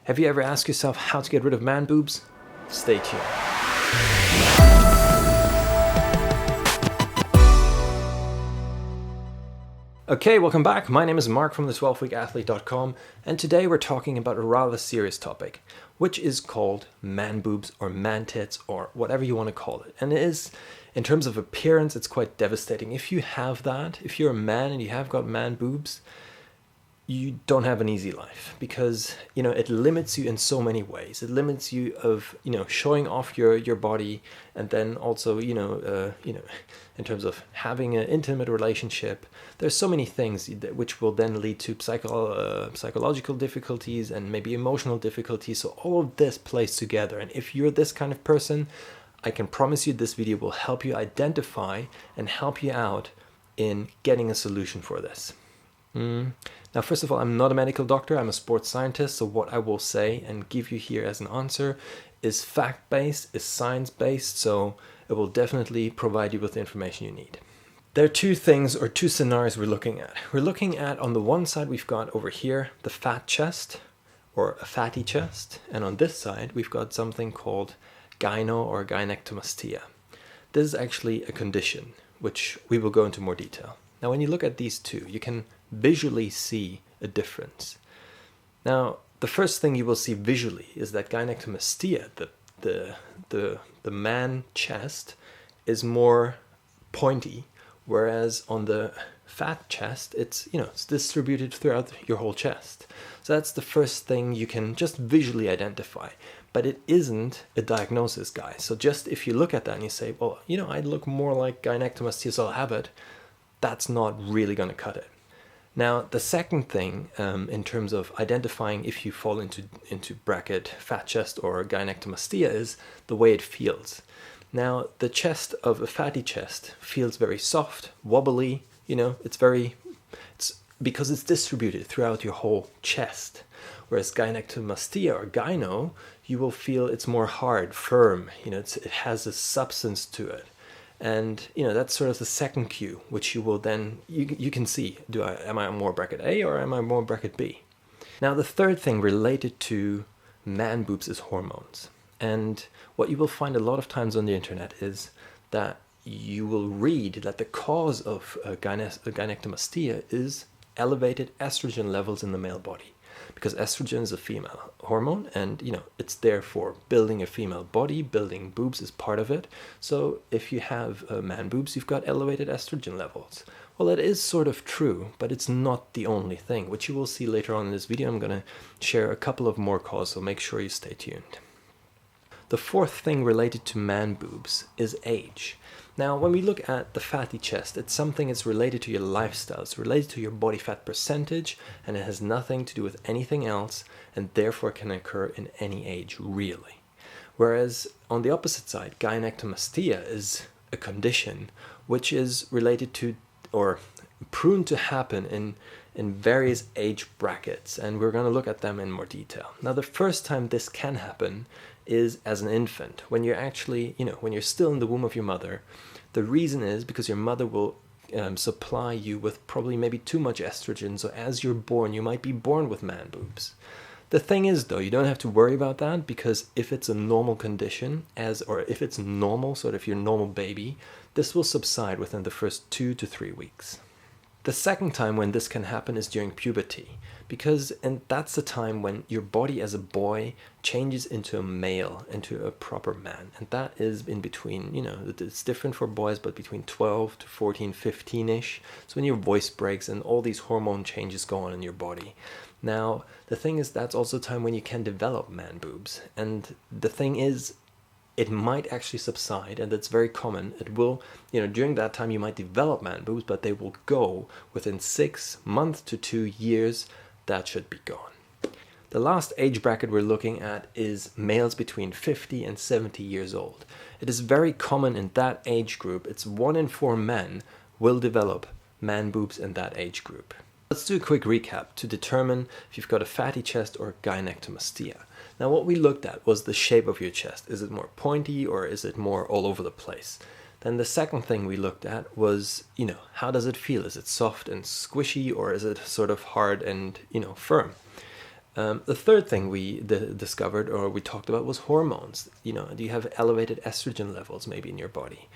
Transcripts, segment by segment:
Have you ever asked yourself how to get rid of man boobs? Stay tuned. Okay, welcome back. My name is Mark from the 12weekathlete.com, and today we're talking about a rather serious topic, which is called man boobs or man tits or whatever you want to call it. And it is, in terms of appearance, it's quite devastating. If you have that, if you're a man and you have got man boobs, you don't have an easy life because, it limits you in so many ways. It limits you of, showing off your body, and then also, in terms of having an intimate relationship. There's so many things which will then lead to psychological difficulties and maybe emotional difficulties. So all of this plays together. And if you're this kind of person, I can promise you this video will help you identify and help you out in getting a solution for this. Now, first of all, I'm not a medical doctor, I'm a sports scientist, so what I will say and give you here as an answer is fact-based, is science-based, so it will definitely provide you with the information you need. There are two things or two scenarios we're looking at. We're looking at, on the one side, we've got over here the fat chest or a fatty chest, and on this side, we've got something called gyno or gynecomastia. This is actually a condition, which we will go into more detail. Now, when you look at these two, you can visually see a difference. Now, the first thing you will see visually is that gynecomastia, the man chest, is more pointy, whereas on the fat chest, it's distributed throughout your whole chest. So that's the first thing you can just visually identify. But it isn't a diagnosis, guys. So just if you look at that and you say, well, I look more like gynecomastia, so I'll have it, that's not really going to cut it. Now, the second thing in terms of identifying if you fall into bracket fat chest or gynecomastia is the way it feels. Now, the chest of a fatty chest feels very soft, wobbly, it's because it's distributed throughout your whole chest. Whereas gynecomastia or gyno, you will feel it's more hard, firm, it has a substance to it. And that's sort of the second cue, which you will then you can see. Am I more bracket A or am I more bracket B? Now, the third thing related to man boobs is hormones. And what you will find a lot of times on the internet is that you will read that the cause of gynecomastia is elevated estrogen levels in the male body. Because estrogen is a female hormone, and it's there for building a female body. Building boobs is part of it. So if you have man boobs, you've got elevated estrogen levels. Well, it is sort of true, but it's not the only thing, which you will see later on in this video. I'm going to share a couple of more causes, so make sure you stay tuned. The fourth thing related to man boobs is age. Now, when we look at the fatty chest, it's something that's related to your lifestyle. It's related to your body fat percentage, and it has nothing to do with anything else, and therefore can occur in any age, really. Whereas, on the opposite side, gynecomastia is a condition which is related to, or prone to happen in various age brackets, and we're going to look at them in more detail. Now, the first time this can happen is as an infant, when you're actually, when you're still in the womb of your mother. The reason is because your mother will supply you with probably maybe too much estrogen, so as you're born, you might be born with man boobs. The thing is, though, you don't have to worry about that, because if it's a normal condition, or if it's normal, so if you're a normal baby, this will subside within the first 2 to 3 weeks. The second time when this can happen is during puberty, and that's the time when your body as a boy changes into a male, into a proper man. And that is in between, it's different for boys, but between 12 to 14, 15-ish. So when your voice breaks and all these hormone changes go on in your body. Now, the thing is, that's also a time when you can develop man boobs. And the thing is, it might actually subside, and that's very common. It will, during that time you might develop man boobs, but they will go within 6 months to 2 years. That should be gone. The last age bracket we're looking at is males between 50 and 70 years old. It is very common in that age group. It's 1 in 4 men will develop man boobs in that age group. Let's do a quick recap to determine if you've got a fatty chest or gynecomastia. Now, what we looked at was the shape of your chest. Is it more pointy or is it more all over the place? Then the second thing we looked at was, how does it feel? Is it soft and squishy, or is it sort of hard and, firm? The third thing we discovered or we talked about was hormones. Do you have elevated estrogen levels maybe in your body?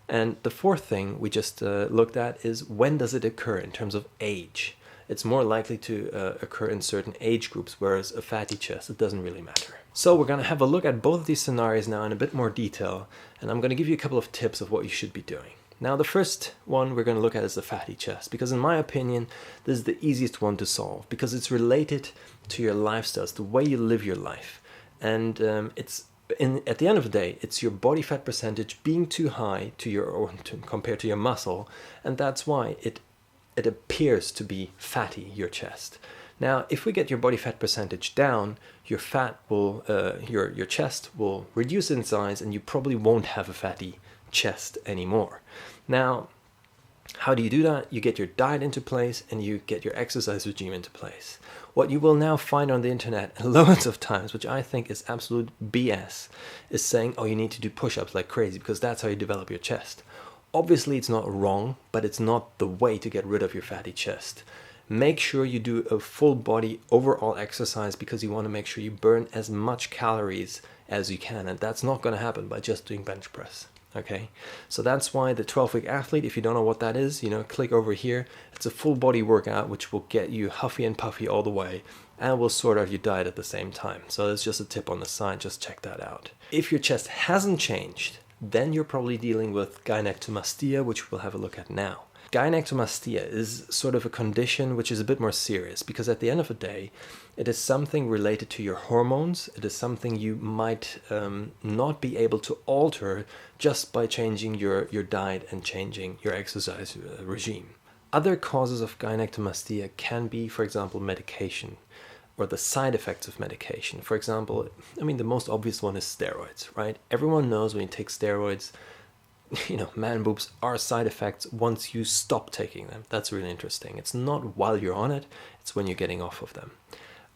And the fourth thing we just looked at is when does it occur in terms of age? It's more likely to occur in certain age groups, whereas a fatty chest, it doesn't really matter. So we're going to have a look at both of these scenarios now in a bit more detail, and I'm going to give you a couple of tips of what you should be doing. Now, the first one we're going to look at is the fatty chest, because in my opinion, this is the easiest one to solve, because it's related to your lifestyles, the way you live your life. And at the end of the day, it's your body fat percentage being too high compared to your muscle, and that's why it appears to be fatty, your chest. Now, if we get your body fat percentage down, your chest will reduce in size, and you probably won't have a fatty chest anymore. Now, how do you do that? You get your diet into place and you get your exercise regime into place. What you will now find on the internet loads of times, which I think is absolute BS, is saying, oh, you need to do push-ups like crazy because that's how you develop your chest. Obviously, it's not wrong, but it's not the way to get rid of your fatty chest. Make sure you do a full body overall exercise because you want to make sure you burn as much calories as you can, and that's not going to happen by just doing bench press. Okay, so that's why the 12-week athlete, if you don't know what that is, click over here. It's a full body workout which will get you huffy and puffy all the way and will sort out your diet at the same time. So that's just a tip on the side, just check that out. If your chest hasn't changed, then you're probably dealing with gynecomastia, which we'll have a look at now. Gynecomastia is sort of a condition which is a bit more serious because at the end of the day, it is something related to your hormones. It is something you might not be able to alter just by changing your diet and changing your exercise regime. Other causes of gynecomastia can be, for example, medication or the side effects of medication. For example, the most obvious one is steroids, right? Everyone knows when you take steroids, man boobs are side effects once you stop taking them. That's really interesting. It's not while you're on it, it's when you're getting off of them.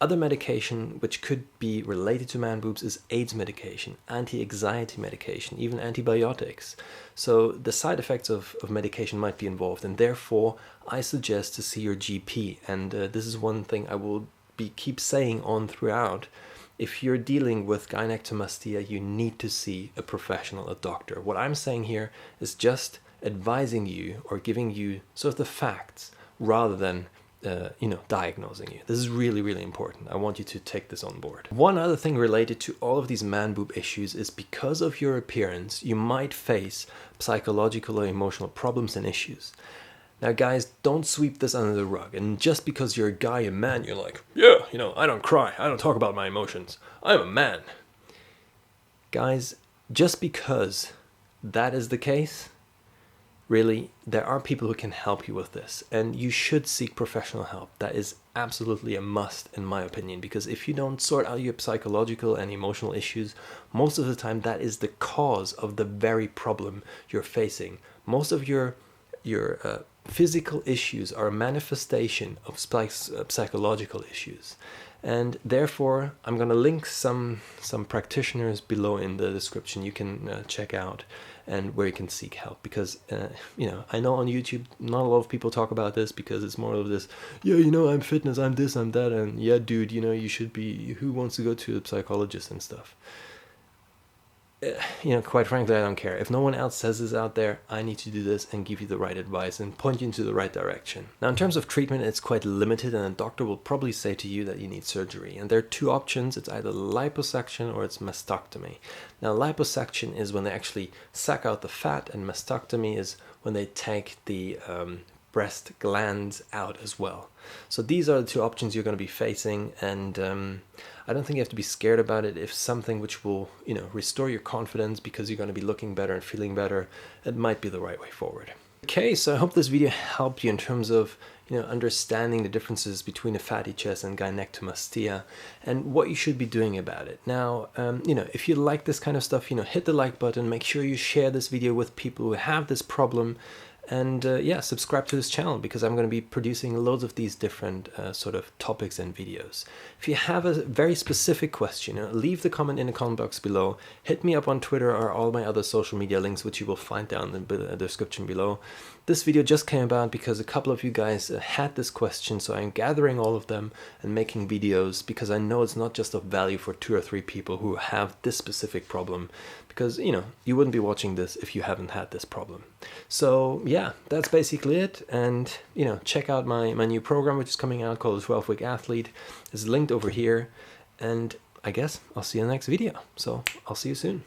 Other medication which could be related to man boobs is AIDS medication, anti-anxiety medication, even antibiotics. So the side effects of medication might be involved, and therefore I suggest to see your GP. And this is one thing I will keep saying on throughout. If you're dealing with gynecomastia, you need to see a professional, a doctor. What I'm saying here is just advising you or giving you sort of the facts rather than diagnosing you. This is really, really important. I want you to take this on board. One other thing related to all of these man boob issues is because of your appearance, you might face psychological or emotional problems and issues. Now, guys, don't sweep this under the rug. And just because you're a guy, a man, you're like, yeah, I don't cry. I don't talk about my emotions. I'm a man. Guys, just because that is the case, really, there are people who can help you with this. And you should seek professional help. That is absolutely a must, in my opinion. Because if you don't sort out your psychological and emotional issues, most of the time that is the cause of the very problem you're facing. Most of your physical issues are a manifestation of psychological issues, and therefore I'm going to link some practitioners below in the description you can check out and where you can seek help, because I know on YouTube not a lot of people talk about this because it's more of this, I'm fitness, I'm this, I'm that, and yeah dude, you should be, who wants to go to a psychologist and stuff. Quite frankly, I don't care. If no one else says this out there, I need to do this and give you the right advice and point you into the right direction. Now, in terms of treatment, it's quite limited, and a doctor will probably say to you that you need surgery. And there are two options. It's either liposuction or it's mastectomy. Now, liposuction is when they actually suck out the fat, and mastectomy is when they take the breast glands out as well. So these are the two options you're going to be facing, and I don't think you have to be scared about it. If something which will restore your confidence because you're going to be looking better and feeling better, it might be the right way forward. Okay, so I hope this video helped you in terms of understanding the differences between a fatty chest and gynecomastia and what you should be doing about it. Now, if you like this kind of stuff, hit the like button, make sure you share this video with people who have this problem, and subscribe to this channel because I'm going to be producing loads of these different sort of topics and videos. If you have a very specific question, leave the comment in the comment box below. Hit me up on Twitter or all my other social media links, which you will find down in the description below. this video just came about because a couple of you guys had this question, so I'm gathering all of them and making videos because I know it's not just of value for 2 or 3 people who have this specific problem, because you wouldn't be watching this if you haven't had this problem. So yeah, that's basically it. And check out my new program which is coming out called the 12-Week Athlete. It's linked over here, and I guess I'll see you in the next video. So I'll see you soon.